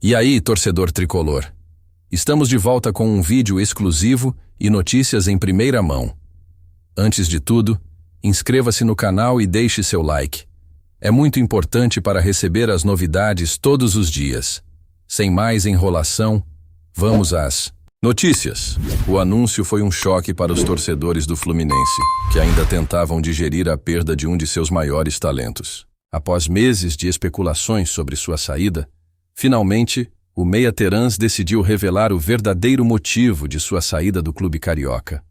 E aí, torcedor tricolor? Estamos de volta com um vídeo exclusivo e notícias em primeira mão. Antes de tudo, inscreva-se no canal e deixe seu like. É muito importante para receber as novidades todos os dias. Sem mais enrolação, vamos às notícias. O anúncio foi um choque para os torcedores do Fluminense, que ainda tentavam digerir a perda de um de seus maiores talentos. Após meses de especulações sobre sua saída, finalmente, o meia Terans decidiu revelar o verdadeiro motivo de sua saída do clube carioca.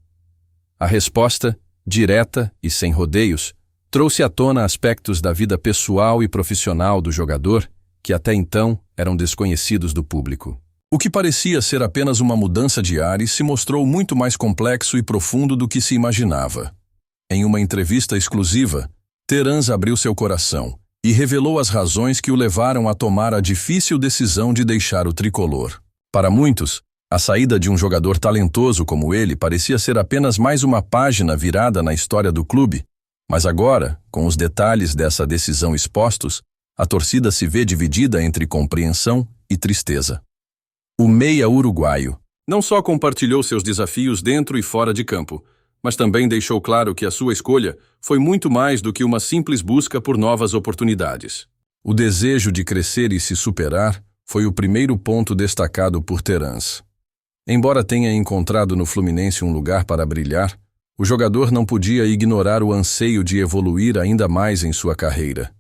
A resposta, direta e sem rodeios, trouxe à tona aspectos da vida pessoal e profissional do jogador que até então eram desconhecidos do público. O que parecia ser apenas uma mudança de ares se mostrou muito mais complexo e profundo do que se imaginava. Em uma entrevista exclusiva, Terans abriu seu coração e revelou as razões que o levaram a tomar a difícil decisão de deixar o tricolor. Para muitos, a saída de um jogador talentoso como ele parecia ser apenas mais uma página virada na história do clube, mas agora, com os detalhes dessa decisão expostos, a torcida se vê dividida entre compreensão e tristeza. O meia uruguaio não só compartilhou seus desafios dentro e fora de campo, mas também deixou claro que a sua escolha foi muito mais do que uma simples busca por novas oportunidades. O desejo de crescer e se superar foi o primeiro ponto destacado por Terans. Embora tenha encontrado no Fluminense um lugar para brilhar, o jogador não podia ignorar o anseio de evoluir ainda mais em sua carreira.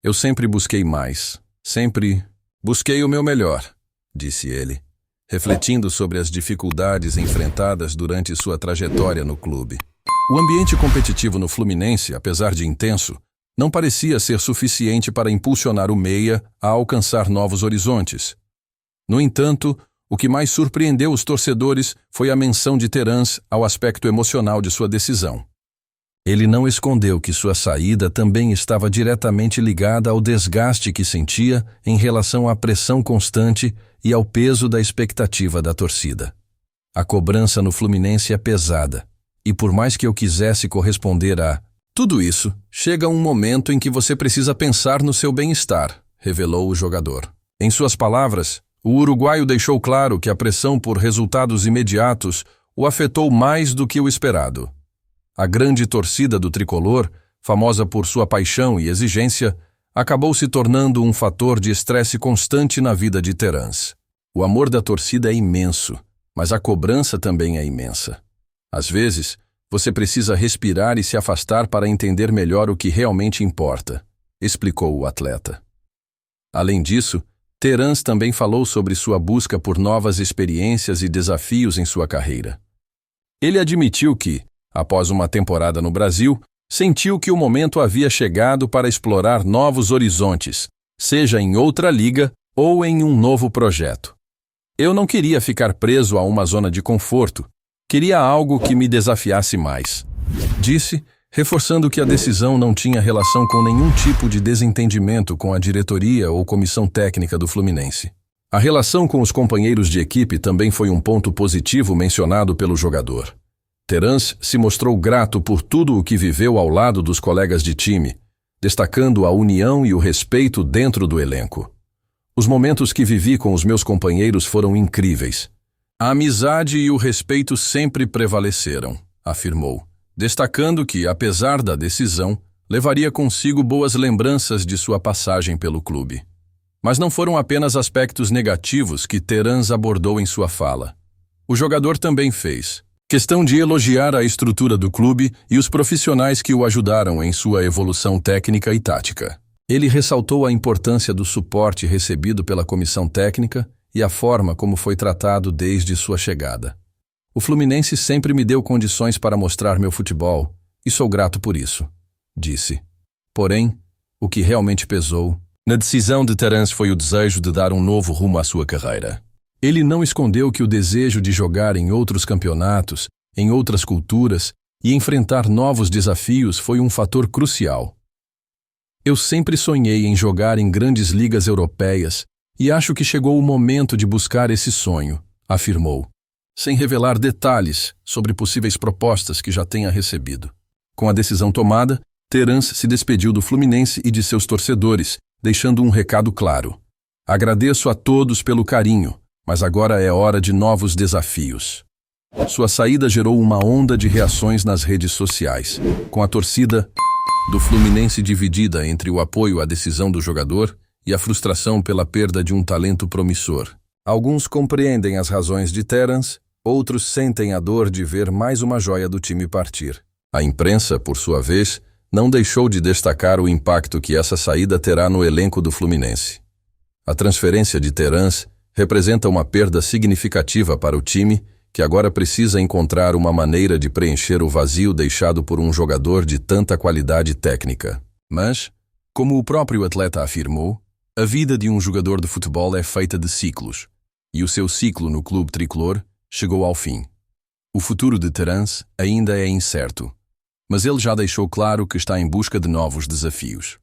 Eu sempre busquei mais, sempre busquei o meu melhor, disse ele, refletindo sobre as dificuldades enfrentadas durante sua trajetória no clube. O ambiente competitivo no Fluminense, apesar de intenso, não parecia ser suficiente para impulsionar o meia a alcançar novos horizontes. No entanto, o que mais surpreendeu os torcedores foi a menção de Terans ao aspecto emocional de sua decisão. Ele não escondeu que sua saída também estava diretamente ligada ao desgaste que sentia em relação à pressão constante e ao peso da expectativa da torcida. A cobrança no Fluminense é pesada, e por mais que eu quisesse corresponder a tudo isso, chega um momento em que você precisa pensar no seu bem-estar, revelou o jogador. Em suas palavras, o uruguaio deixou claro que a pressão por resultados imediatos o afetou mais do que o esperado. A grande torcida do tricolor, famosa por sua paixão e exigência, acabou se tornando um fator de estresse constante na vida de Terans. O amor da torcida é imenso, mas a cobrança também é imensa. Às vezes, você precisa respirar e se afastar para entender melhor o que realmente importa, explicou o atleta. Além disso, Terans também falou sobre sua busca por novas experiências e desafios em sua carreira. Ele admitiu que, após uma temporada no Brasil, sentiu que o momento havia chegado para explorar novos horizontes, seja em outra liga ou em um novo projeto. Eu não queria ficar preso a uma zona de conforto, queria algo que me desafiasse mais, disse, reforçando que a decisão não tinha relação com nenhum tipo de desentendimento com a diretoria ou comissão técnica do Fluminense. A relação com os companheiros de equipe também foi um ponto positivo mencionado pelo jogador. Terans se mostrou grato por tudo o que viveu ao lado dos colegas de time, destacando a união e o respeito dentro do elenco. Os momentos que vivi com os meus companheiros foram incríveis. A amizade e o respeito sempre prevaleceram, afirmou, destacando que, apesar da decisão, levaria consigo boas lembranças de sua passagem pelo clube. Mas não foram apenas aspectos negativos que Terans abordou em sua fala. O jogador também fez questão de elogiar a estrutura do clube e os profissionais que o ajudaram em sua evolução técnica e tática. Ele ressaltou a importância do suporte recebido pela comissão técnica e a forma como foi tratado desde sua chegada. O Fluminense sempre me deu condições para mostrar meu futebol, e sou grato por isso, disse. Porém, o que realmente pesou na decisão de Terans foi o desejo de dar um novo rumo à sua carreira. Ele não escondeu que o desejo de jogar em outros campeonatos, em outras culturas e enfrentar novos desafios foi um fator crucial. Eu sempre sonhei em jogar em grandes ligas europeias e acho que chegou o momento de buscar esse sonho, afirmou, sem revelar detalhes sobre possíveis propostas que já tenha recebido. Com a decisão tomada, Terans se despediu do Fluminense e de seus torcedores, deixando um recado claro. Agradeço a todos pelo carinho, mas agora é hora de novos desafios. Sua saída gerou uma onda de reações nas redes sociais, com a torcida do Fluminense dividida entre o apoio à decisão do jogador e a frustração pela perda de um talento promissor. Alguns compreendem as razões de Terence, outros sentem a dor de ver mais uma joia do time partir. A imprensa, por sua vez, não deixou de destacar o impacto que essa saída terá no elenco do Fluminense. A transferência de Terence representa uma perda significativa para o time, que agora precisa encontrar uma maneira de preencher o vazio deixado por um jogador de tanta qualidade técnica. Mas, como o próprio atleta afirmou, a vida de um jogador de futebol é feita de ciclos, e o seu ciclo no clube tricolor chegou ao fim. O futuro de Terence ainda é incerto, mas ele já deixou claro que está em busca de novos desafios.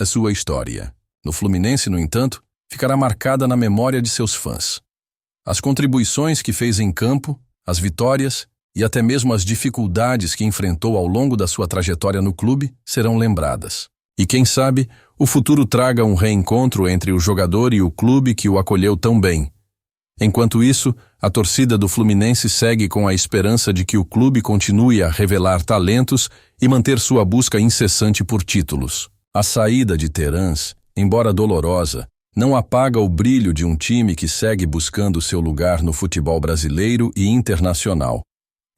A sua história, no Fluminense, no entanto, ficará marcada na memória de seus fãs. As contribuições que fez em campo, as vitórias e até mesmo as dificuldades que enfrentou ao longo da sua trajetória no clube serão lembradas. E quem sabe, o futuro traga um reencontro entre o jogador e o clube que o acolheu tão bem. Enquanto isso, a torcida do Fluminense segue com a esperança de que o clube continue a revelar talentos e manter sua busca incessante por títulos. A saída de Terence, embora dolorosa, não apaga o brilho de um time que segue buscando seu lugar no futebol brasileiro e internacional.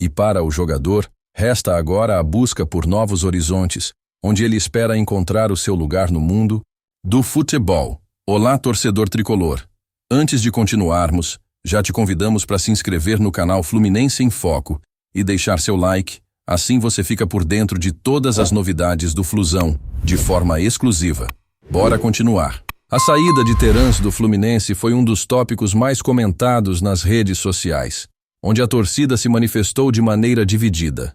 E para o jogador, resta agora a busca por novos horizontes, onde ele espera encontrar o seu lugar no mundo do futebol. Olá, torcedor tricolor! Antes de continuarmos, já te convidamos para se inscrever no canal Fluminense em Foco e deixar seu like, assim você fica por dentro de todas as novidades do Flusão, de forma exclusiva. Bora continuar! A saída de Terence do Fluminense foi um dos tópicos mais comentados nas redes sociais, onde a torcida se manifestou de maneira dividida.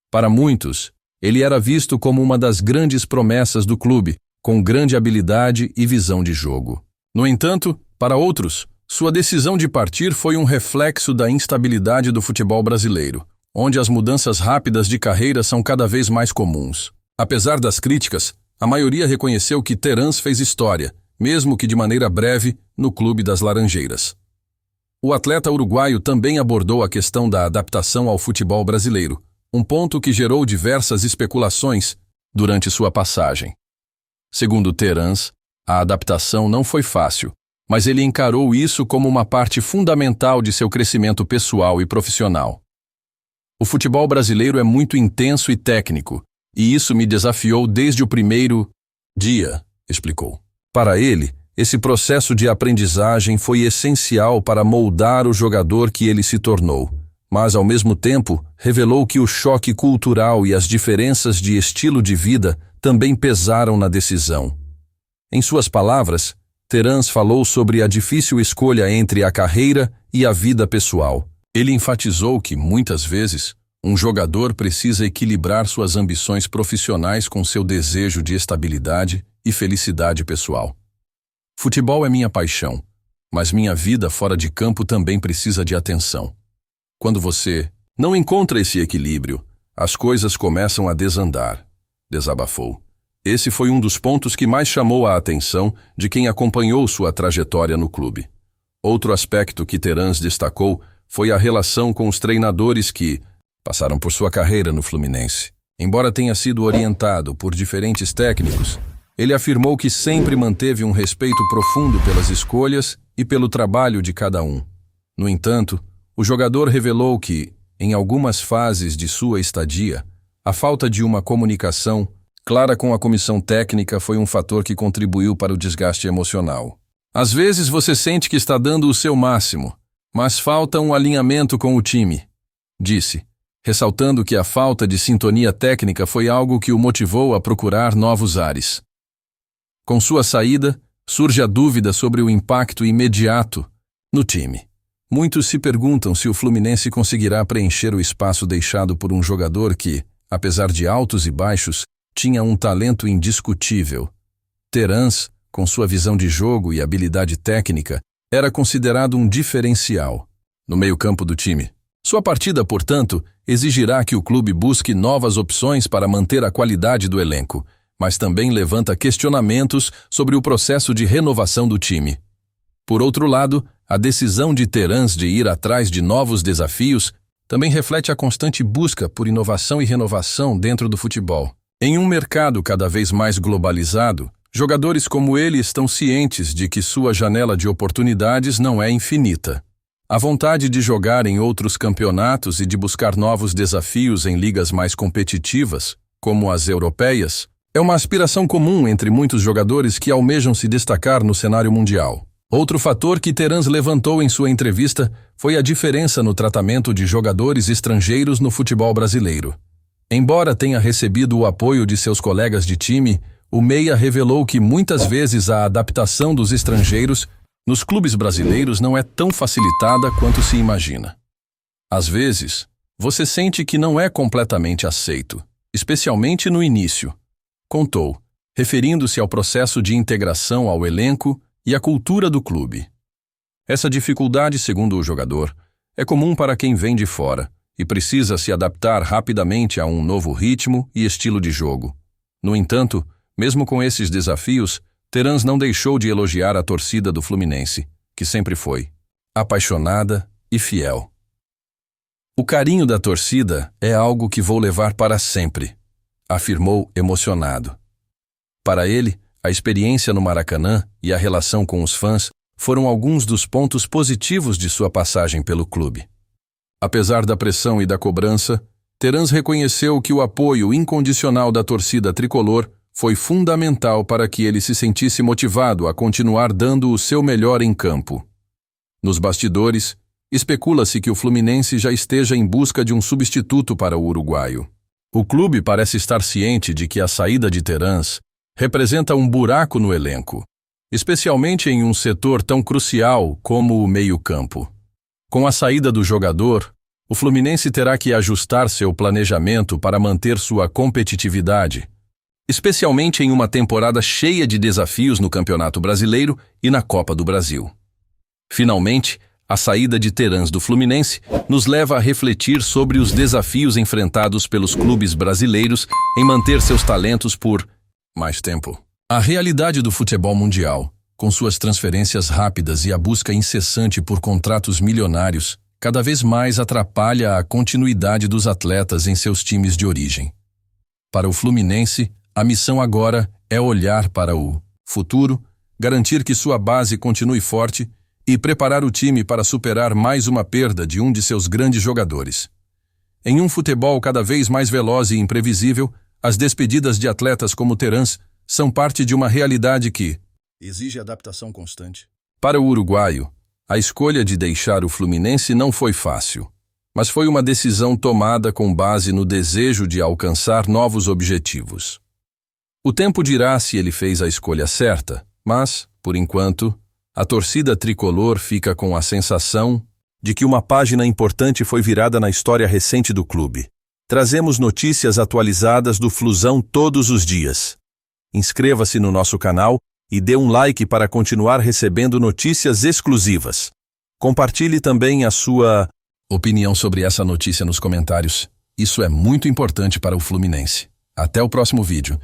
Para muitos, ele era visto como uma das grandes promessas do clube, com grande habilidade e visão de jogo. No entanto, para outros, sua decisão de partir foi um reflexo da instabilidade do futebol brasileiro, onde as mudanças rápidas de carreira são cada vez mais comuns. Apesar das críticas, a maioria reconheceu que Terence fez história, mesmo que de maneira breve, no Clube das Laranjeiras. O atleta uruguaio também abordou a questão da adaptação ao futebol brasileiro, um ponto que gerou diversas especulações durante sua passagem. Segundo Terence, a adaptação não foi fácil, mas ele encarou isso como uma parte fundamental de seu crescimento pessoal e profissional. O futebol brasileiro é muito intenso e técnico, e isso me desafiou desde o primeiro dia, explicou. Para ele, esse processo de aprendizagem foi essencial para moldar o jogador que ele se tornou, mas, ao mesmo tempo, revelou que o choque cultural e as diferenças de estilo de vida também pesaram na decisão. Em suas palavras, Terence falou sobre a difícil escolha entre a carreira e a vida pessoal. Ele enfatizou que, muitas vezes, um jogador precisa equilibrar suas ambições profissionais com seu desejo de estabilidade e felicidade pessoal. Futebol é minha paixão, mas minha vida fora de campo também precisa de atenção. Quando você não encontra esse equilíbrio, as coisas começam a desandar, desabafou. Esse foi um dos pontos que mais chamou a atenção de quem acompanhou sua trajetória no clube. Outro aspecto que Terence destacou foi a relação com os treinadores que passaram por sua carreira no Fluminense. Embora tenha sido orientado por diferentes técnicos, ele afirmou que sempre manteve um respeito profundo pelas escolhas e pelo trabalho de cada um. No entanto, o jogador revelou que, em algumas fases de sua estadia, a falta de uma comunicação clara com a comissão técnica foi um fator que contribuiu para o desgaste emocional. Às vezes você sente que está dando o seu máximo, mas falta um alinhamento com o time, disse, ressaltando que a falta de sintonia técnica foi algo que o motivou a procurar novos ares. Com sua saída, surge a dúvida sobre o impacto imediato no time. Muitos se perguntam se o Fluminense conseguirá preencher o espaço deixado por um jogador que, apesar de altos e baixos, tinha um talento indiscutível. Terence, com sua visão de jogo e habilidade técnica, era considerado um diferencial no meio-campo do time. Sua partida, portanto, exigirá que o clube busque novas opções para manter a qualidade do elenco, mas também levanta questionamentos sobre o processo de renovação do time. Por outro lado, a decisão de Terans de ir atrás de novos desafios também reflete a constante busca por inovação e renovação dentro do futebol. Em um mercado cada vez mais globalizado, jogadores como ele estão cientes de que sua janela de oportunidades não é infinita. A vontade de jogar em outros campeonatos e de buscar novos desafios em ligas mais competitivas, como as europeias, é uma aspiração comum entre muitos jogadores que almejam se destacar no cenário mundial. Outro fator que Terans levantou em sua entrevista foi a diferença no tratamento de jogadores estrangeiros no futebol brasileiro. Embora tenha recebido o apoio de seus colegas de time, o meia revelou que muitas vezes a adaptação dos estrangeiros nos clubes brasileiros não é tão facilitada quanto se imagina. Às vezes, você sente que não é completamente aceito, especialmente no início, contou, referindo-se ao processo de integração ao elenco e à cultura do clube. Essa dificuldade, segundo o jogador, é comum para quem vem de fora e precisa se adaptar rapidamente a um novo ritmo e estilo de jogo. No entanto, mesmo com esses desafios, Terans não deixou de elogiar a torcida do Fluminense, que sempre foi apaixonada e fiel. O carinho da torcida é algo que vou levar para sempre, afirmou emocionado. Para ele, a experiência no Maracanã e a relação com os fãs foram alguns dos pontos positivos de sua passagem pelo clube. Apesar da pressão e da cobrança, Terans reconheceu que o apoio incondicional da torcida tricolor foi fundamental para que ele se sentisse motivado a continuar dando o seu melhor em campo. Nos bastidores, especula-se que o Fluminense já esteja em busca de um substituto para o uruguaio. O clube parece estar ciente de que a saída de Terans representa um buraco no elenco, especialmente em um setor tão crucial como o meio-campo. Com a saída do jogador, o Fluminense terá que ajustar seu planejamento para manter sua competitividade, especialmente em uma temporada cheia de desafios no Campeonato Brasileiro e na Copa do Brasil. Finalmente, a saída de Terans do Fluminense nos leva a refletir sobre os desafios enfrentados pelos clubes brasileiros em manter seus talentos por mais tempo. A realidade do futebol mundial, com suas transferências rápidas e a busca incessante por contratos milionários, cada vez mais atrapalha a continuidade dos atletas em seus times de origem. Para o Fluminense, a missão agora é olhar para o futuro, garantir que sua base continue forte e preparar o time para superar mais uma perda de um de seus grandes jogadores. Em um futebol cada vez mais veloz e imprevisível, as despedidas de atletas como Terans são parte de uma realidade que exige adaptação constante. Para o uruguaio, a escolha de deixar o Fluminense não foi fácil, mas foi uma decisão tomada com base no desejo de alcançar novos objetivos. O tempo dirá se ele fez a escolha certa, mas, por enquanto, a torcida tricolor fica com a sensação de que uma página importante foi virada na história recente do clube. Trazemos notícias atualizadas do Flusão todos os dias. Inscreva-se no nosso canal e dê um like para continuar recebendo notícias exclusivas. Compartilhe também a sua opinião sobre essa notícia nos comentários. Isso é muito importante para o Fluminense. Até o próximo vídeo.